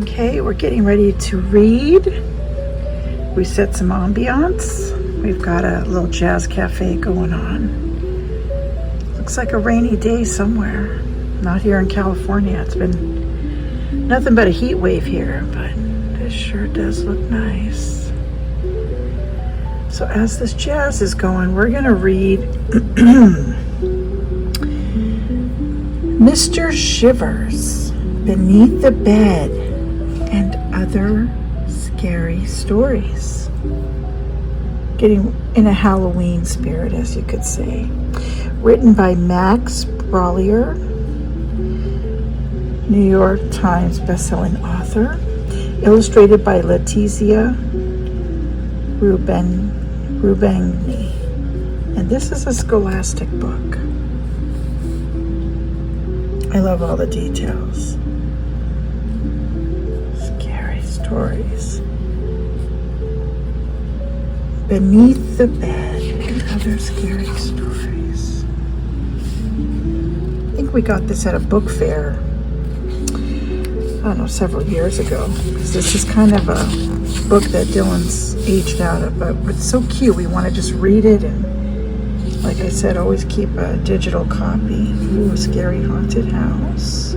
Okay, we're getting ready to read. We set some ambiance. We've got a little jazz cafe going on. Looks like a rainy day somewhere. Not here in California. It's been nothing but a heat wave here, but this sure does look nice. So as this jazz is going, we're going to read Mr. Shivers, Beneath the Bed and Other Scary Stories. Getting in a Halloween spirit, as you could say. Written by Max Brallier, New York Times bestselling author. Illustrated by Letizia Rubangni. And this is a Scholastic book. I love all the details. Scary stories. Beneath the Bed and Other Scary Stories. I think we got this at a book fair, I don't know, several years ago. Because this is kind of a book that Dylan's aged out of, but it's so cute. We want to just read it, and like I said, always keep a digital copy. Ooh, a scary haunted house.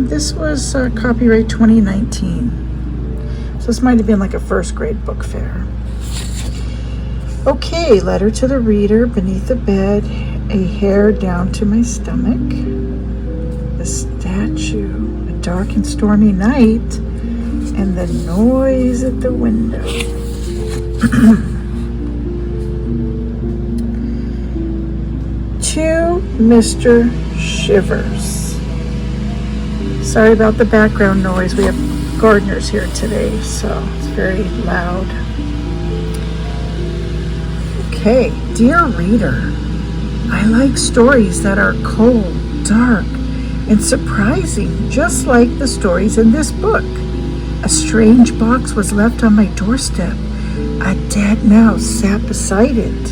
This was copyright 2019. So this might have been like a first grade book fair. Okay, letter to the reader. Beneath the bed, a hair down to my stomach. The statue, a dark and stormy night, and the noise at the window. To Mr. Shivers. Sorry about the background noise. We have gardeners here today, so it's very loud. Okay, dear reader, I like stories that are cold, dark, and surprising, just like the stories in this book. A strange box was left on my doorstep. A dead mouse sat beside it.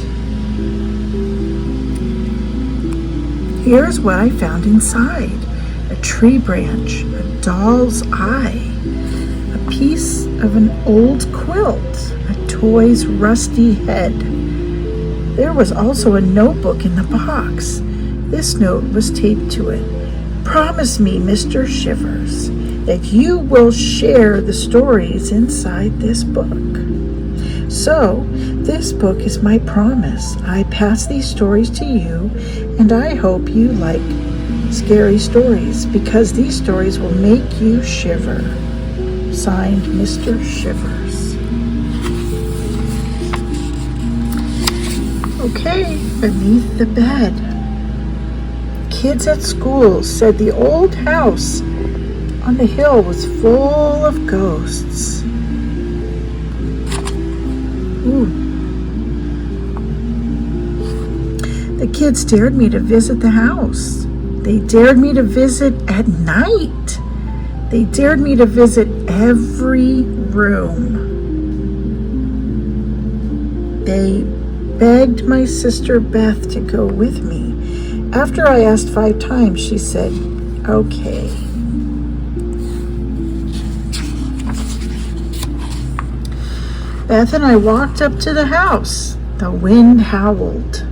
Here's what I found inside. A tree branch, a doll's eye, a piece of an old quilt, a toy's rusty head. There was also a notebook in the box. This note was taped to it. Promise me, Mr. Shivers, that you will share the stories inside this book. So, this book is my promise. I pass these stories to you, and I hope you like scary stories, because these stories will make you shiver. Signed, Mr. Shivers. Okay, beneath the bed. Kids at school said the old house on the hill was full of ghosts. Ooh. The kids dared me to visit the house. They dared me to visit at night. They dared me to visit every room. They begged my sister Beth to go with me. After I asked 5 times, she said, okay. Beth and I walked up to the house. The wind howled.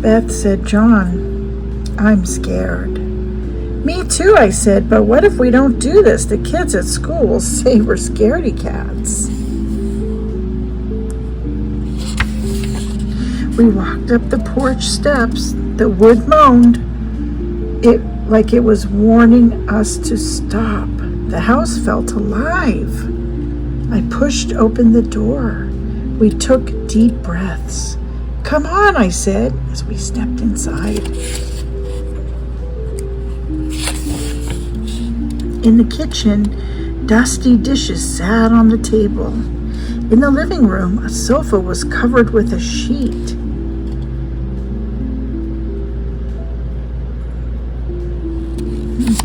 Beth said, John, I'm scared. Me too, I said, but what if we don't do this? The kids at school will say we're scaredy cats. We walked up the porch steps. The wood moaned, like it was warning us to stop. The house felt alive. I pushed open the door. We took deep breaths. Come on, I said, as we stepped inside. In the kitchen, dusty dishes sat on the table. In the living room, a sofa was covered with a sheet.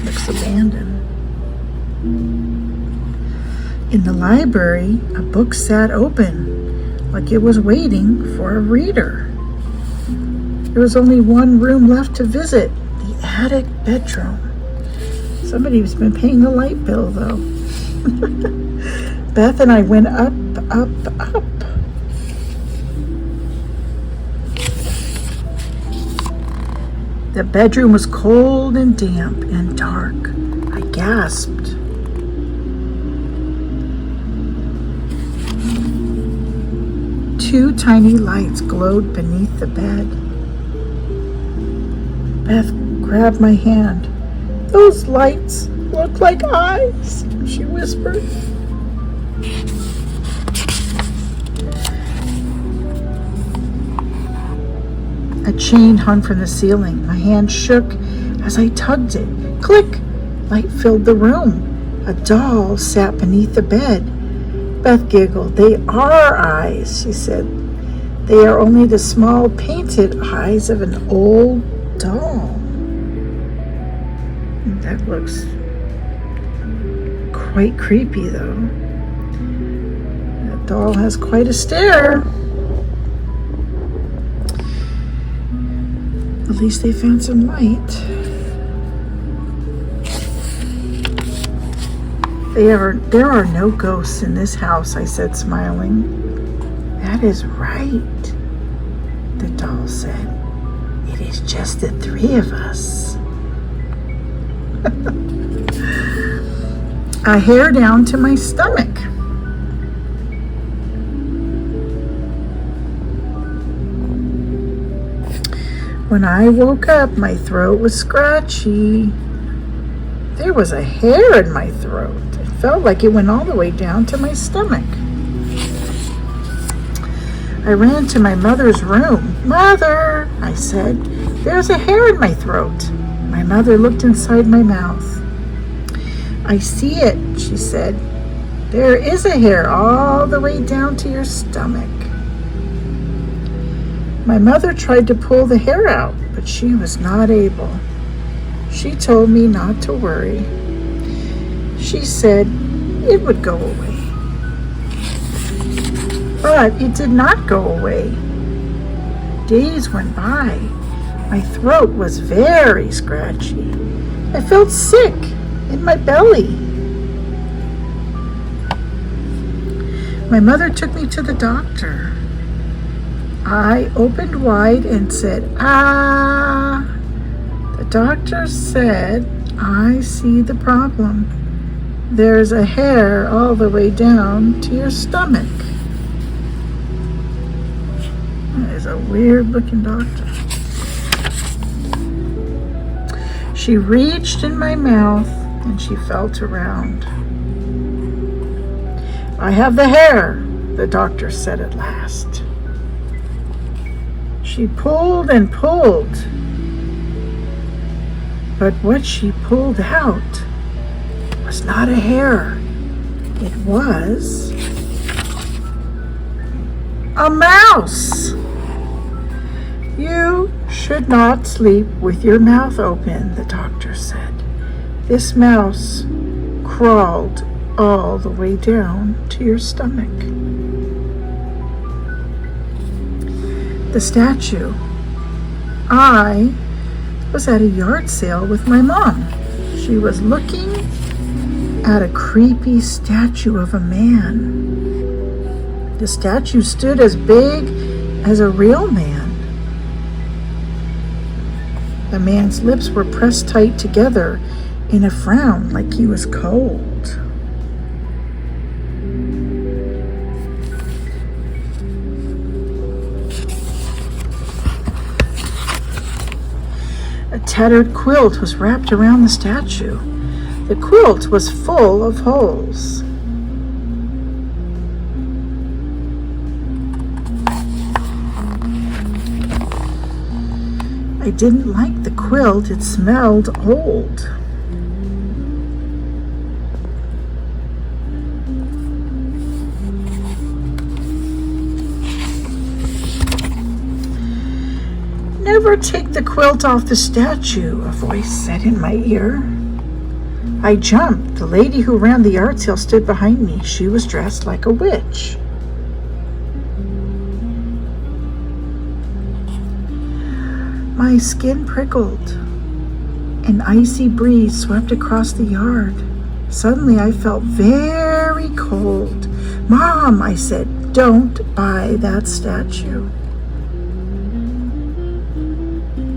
Looks abandoned. In the library, a book sat open, like it was waiting for a reader. There was only one room left to visit, the attic bedroom. Somebody's been paying the light bill, though. Beth and I went up, up, up. The bedroom was cold and damp and dark. I gasped. Two tiny lights glowed beneath the bed. Beth grabbed my hand. "Those lights look like eyes," she whispered. A chain hung from the ceiling. My hand shook as I tugged it. Click! Light filled the room. A doll sat beneath the bed. Beth giggled. "They are eyes," she said. "They are only the small painted eyes of an old doll." That looks quite creepy, though. That doll has quite a stare. At least they found some light. There are no ghosts in this house, I said, smiling. "That is right," the doll said. "It is just the three of us." A hair down to my stomach. When I woke up, my throat was scratchy. There was a hair in my throat. It felt like it went all the way down to my stomach. I ran to my mother's room. "Mother," I said, "there's a hair in my throat." My mother looked inside my mouth. "I see it," she said. "There is a hair all the way down to your stomach." My mother tried to pull the hair out, but she was not able. She told me not to worry. She said it would go away. But it did not go away. Days went by. My throat was very scratchy. I felt sick in my belly. My mother took me to the doctor. I opened wide and said, "Ah." The doctor said, "I see the problem. There's a hair all the way down to your stomach." That is a weird-looking doctor. She reached in my mouth and she felt around. "I have the hair," the doctor said at last. She pulled and pulled, but what she pulled out was not a hair. It was a mouse. "You should not sleep with your mouth open," the doctor said. "This mouse crawled all the way down to your stomach." The statue. I was at a yard sale with my mom. She was looking at a creepy statue of a man. The statue stood as big as a real man. The man's lips were pressed tight together in a frown like he was cold. A tattered quilt was wrapped around the statue. The quilt was full of holes. I didn't like the quilt. It smelled old. "Never take the quilt off the statue," a voice said in my ear. I jumped. The lady who ran the yard sale stood behind me. She was dressed like a witch. My skin prickled. An icy breeze swept across the yard. Suddenly I felt very cold. "Mom," I said, "don't buy that statue."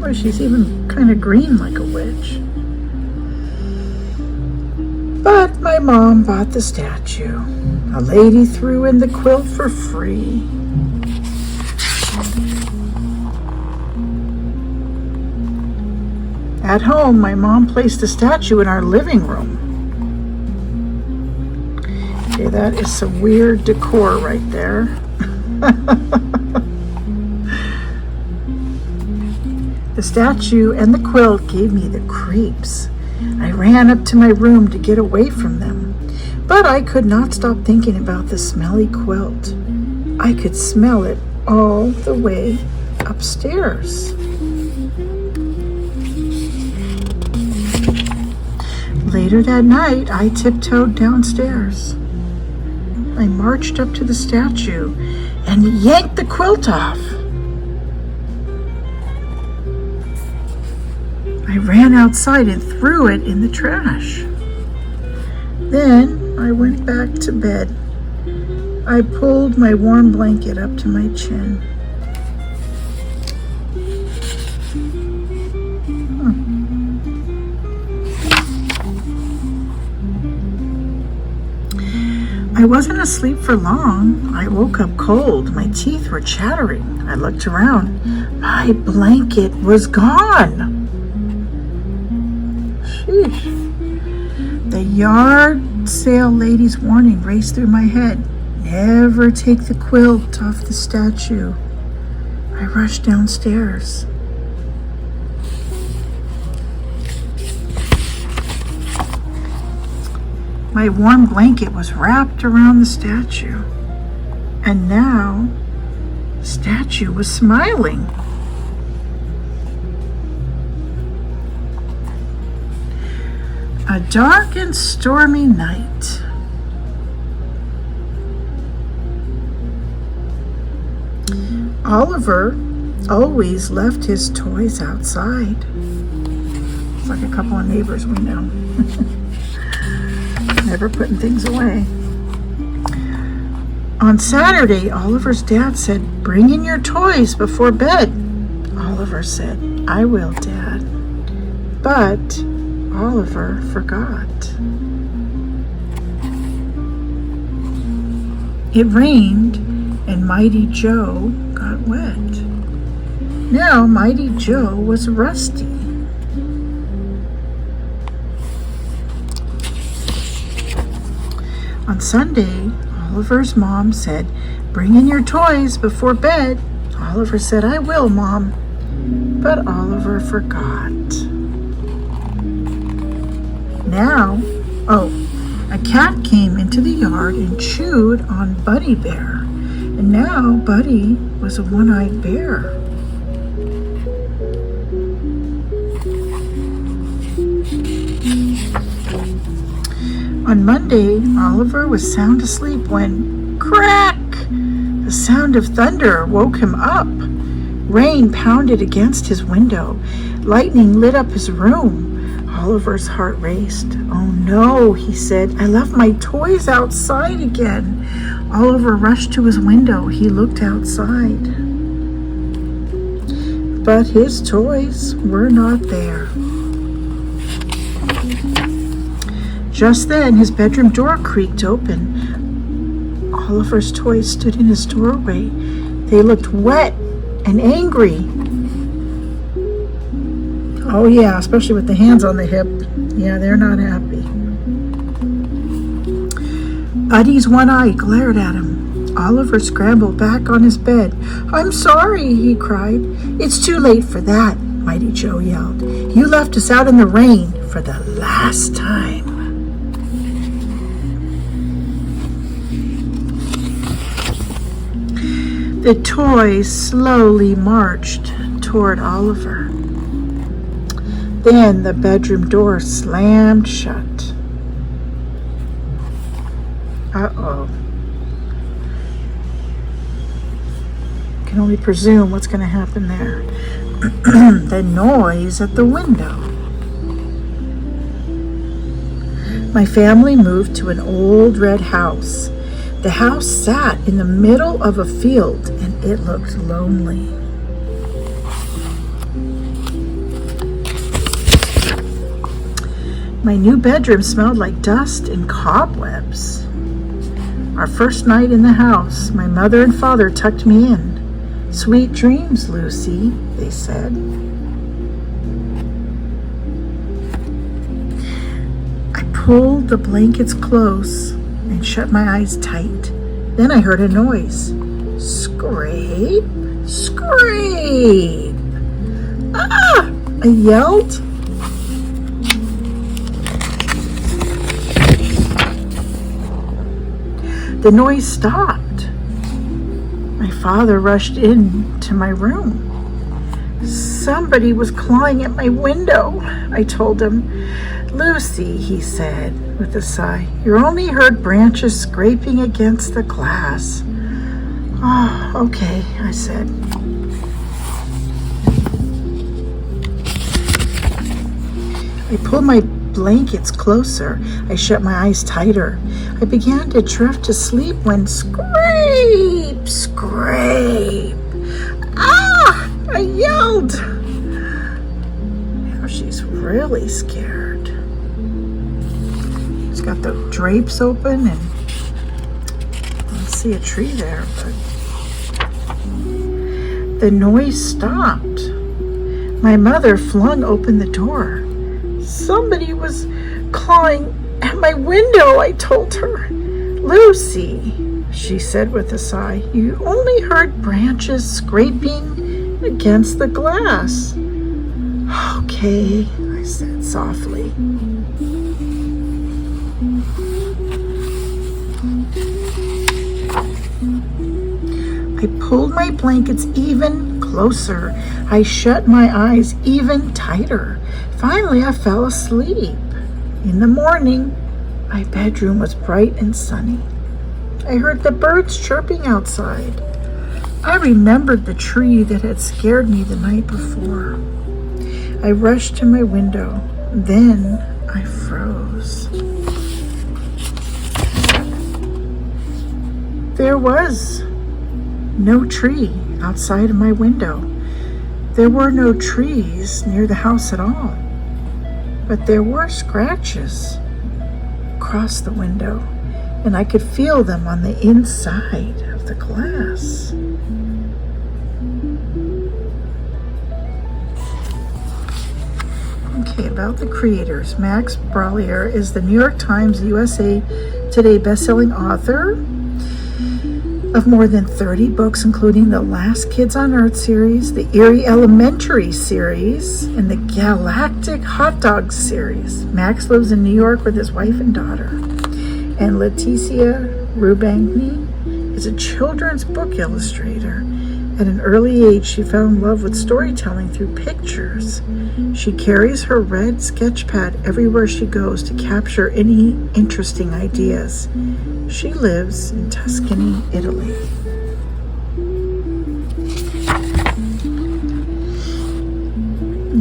Boy, she's even kind of green like a witch. But my mom bought the statue. A lady threw in the quilt for free. At home, my mom placed the statue in our living room. Okay, that is some weird decor right there. The statue and the quilt gave me the creeps. I ran up to my room to get away from them, but I could not stop thinking about the smelly quilt. I could smell it all the way upstairs. Later that night, I tiptoed downstairs. I marched up to the statue and yanked the quilt off. I ran outside and threw it in the trash. Then I went back to bed. I pulled my warm blanket up to my chin. I wasn't asleep for long. I woke up cold. My teeth were chattering. I looked around. My blanket was gone. Sheesh. The yard sale lady's warning raced through my head. Never take the quilt off the statue. I rushed downstairs. My warm blanket was wrapped around the statue, and now the statue was smiling. A dark and stormy night. Oliver always left his toys outside. It's like a couple of neighbors we know. Never putting things away. On Saturday, Oliver's dad said, "Bring in your toys before bed." Oliver said, "I will, Dad." But Oliver forgot. It rained and Mighty Joe got wet. Now Mighty Joe was rusty. On Sunday, Oliver's mom said, "Bring in your toys before bed." Oliver said, "I will, Mom." But Oliver forgot. Now, a cat came into the yard and chewed on Buddy Bear. And now Buddy was a one-eyed bear. On Monday, Oliver was sound asleep when, crack! The sound of thunder woke him up. Rain pounded against his window. Lightning lit up his room. Oliver's heart raced. "Oh no," he said. "I left my toys outside again." Oliver rushed to his window. He looked outside. But his toys were not there. Just then, his bedroom door creaked open. Oliver's toys stood in his doorway. They looked wet and angry. Oh yeah, especially with the hands on the hip. Yeah, they're not happy. Buddy's one eye glared at him. Oliver scrambled back on his bed. "I'm sorry," he cried. "It's too late for that," Mighty Joe yelled. "You left us out in the rain for the last time." The toys slowly marched toward Oliver. Then the bedroom door slammed shut. Uh-oh. Can only presume what's going to happen there. The noise at the window. My family moved to an old red house. The house sat in the middle of a field and it looked lonely. My new bedroom smelled like dust and cobwebs. Our first night in the house, my mother and father tucked me in. "Sweet dreams, Lucy," they said. I pulled the blankets close and shut my eyes tight. Then I heard a noise. Scrape, scrape. "Ah!" I yelled. The noise stopped. My father rushed into my room. "Somebody was clawing at my window," I told him. "Lucy," he said with a sigh, "you only heard branches scraping against the glass." "Oh, okay," I said. I pulled my blankets closer. I shut my eyes tighter. I began to drift to sleep when scrape, scrape. "Ah!" I yelled. Now she's really scared. She's got the drapes open and I don't see a tree there, but the noise stopped. My mother flung open the door. "Somebody was clawing at my window," I told her. "Lucy," she said with a sigh, "you only heard branches scraping against the glass." "Okay," I said softly. I pulled my blankets even closer. I shut my eyes even tighter. Finally, I fell asleep. In the morning, my bedroom was bright and sunny. I heard the birds chirping outside. I remembered the tree that had scared me the night before. I rushed to my window. Then I froze. There was no tree outside of my window. There were no trees near the house at all. But there were scratches across the window, and I could feel them on the inside of the glass. Okay, about the creators. Max Brallier is the New York Times USA Today bestselling author of more than 30 books, including the Last Kids on Earth series, the Eerie Elementary series, and the Galactic Hot Dogs series. Max lives in New York with his wife and daughter. And Leticia Rubangni is a children's book illustrator. At an early age, she fell in love with storytelling through pictures. She carries her red sketch pad everywhere she goes to capture any interesting ideas. She lives in Tuscany, Italy.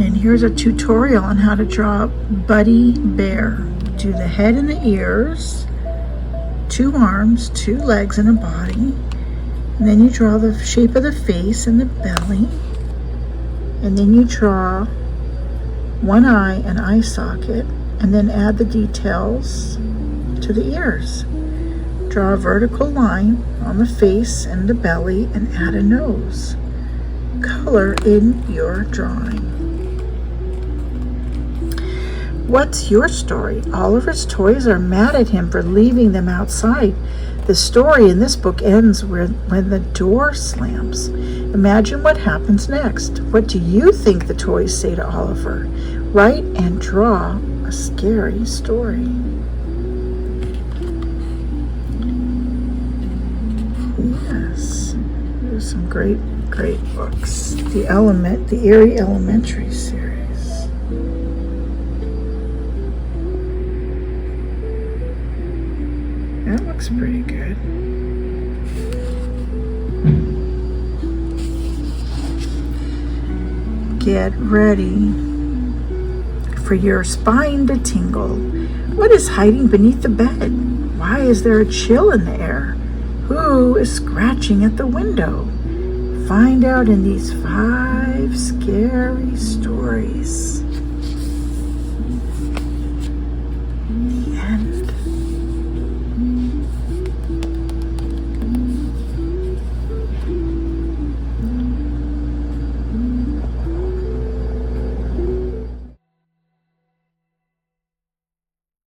And here's a tutorial on how to draw Buddy Bear. Do the head and the ears, 2 arms, 2 legs, and a body. And then you draw the shape of the face and the belly. And then you draw 1 eye and eye socket, and then add the details to the ears. Draw a vertical line on the face and the belly and add a nose. Color in your drawing. What's your story? Oliver's toys are mad at him for leaving them outside. The story in this book ends when the door slams. Imagine what happens next. What do you think the toys say to Oliver? Write and draw a scary story. Yes, there's some great books. The Eerie Elementary series. That looks pretty good. Get ready for your spine to tingle. What is hiding beneath the bed? Why is there a chill in the air? Who is scratching at the window? Find out in these 5 scary stories.